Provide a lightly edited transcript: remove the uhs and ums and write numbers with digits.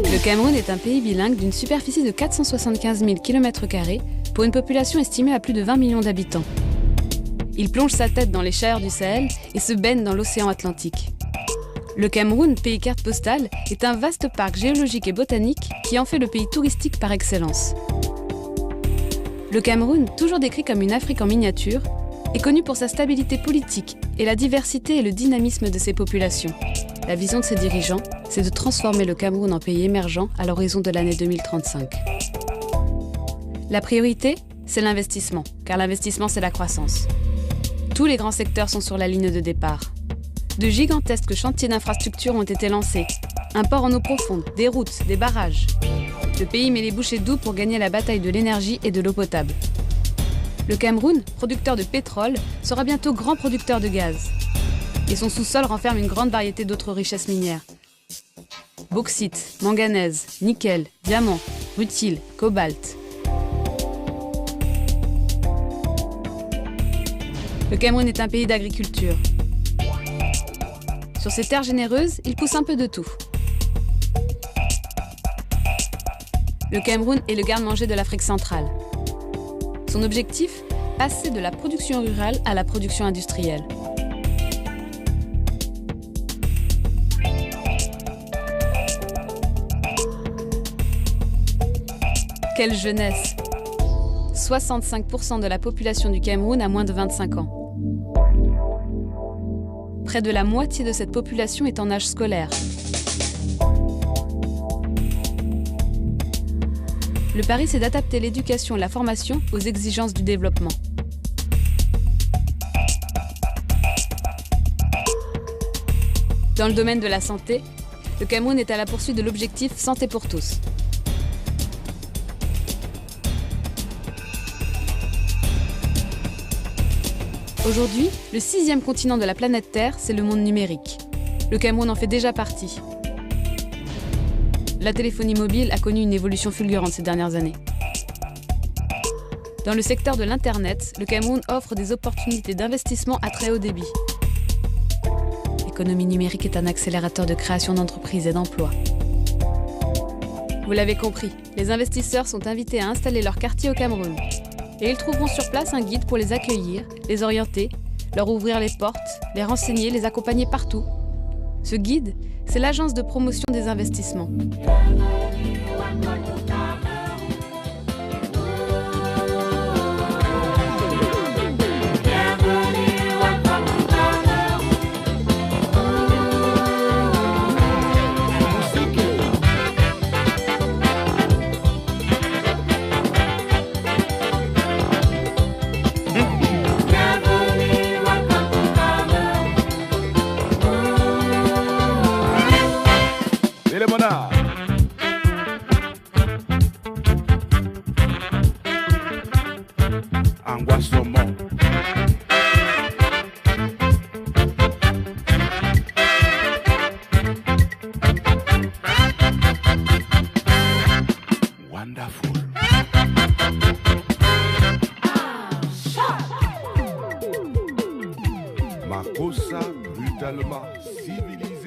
Le Cameroun est un pays bilingue d'une superficie de 475 000 km² pour une population estimée à plus de 20 millions d'habitants. Il plonge sa tête dans les chaleurs du Sahel et se baigne dans l'océan Atlantique. Le Cameroun, pays carte postale, est un vaste parc géologique et botanique qui en fait le pays touristique par excellence. Le Cameroun, toujours décrit comme une Afrique en miniature, est connu pour sa stabilité politique et la diversité et le dynamisme de ses populations. La vision de ses dirigeants, c'est de transformer le Cameroun en pays émergent à l'horizon de l'année 2035. La priorité, c'est l'investissement, car l'investissement, c'est la croissance. Tous les grands secteurs sont sur la ligne de départ. De gigantesques chantiers d'infrastructures ont été lancés. Un port en eau profonde, des routes, des barrages. Le pays met les bouchées doubles pour gagner la bataille de l'énergie et de l'eau potable. Le Cameroun, producteur de pétrole, sera bientôt grand producteur de gaz. Et son sous-sol renferme une grande variété d'autres richesses minières. Bauxite, manganèse, nickel, diamant, rutile, cobalt. Le Cameroun est un pays d'agriculture. Sur ses terres généreuses, il pousse un peu de tout. Le Cameroun est le garde-manger de l'Afrique centrale. Son objectif, passer de la production rurale à la production industrielle. Quelle jeunesse! 65% de la population du Cameroun a moins de 25 ans. Près de la moitié de cette population est en âge scolaire. Le pari, c'est d'adapter l'éducation et la formation aux exigences du développement. Dans le domaine de la santé, le Cameroun est à la poursuite de l'objectif Santé pour tous. Aujourd'hui, le 6e continent de la planète Terre, c'est le monde numérique. Le Cameroun en fait déjà partie. La téléphonie mobile a connu une évolution fulgurante ces dernières années. Dans le secteur de l'Internet, le Cameroun offre des opportunités d'investissement à très haut débit. L'économie numérique est un accélérateur de création d'entreprises et d'emplois. Vous l'avez compris, les investisseurs sont invités à installer leur quartier au Cameroun. Et ils trouveront sur place un guide pour les accueillir, les orienter, leur ouvrir les portes, les renseigner, les accompagner partout. Ce guide, c'est l'agence de promotion des investissements. Makossa brutalement civilisé.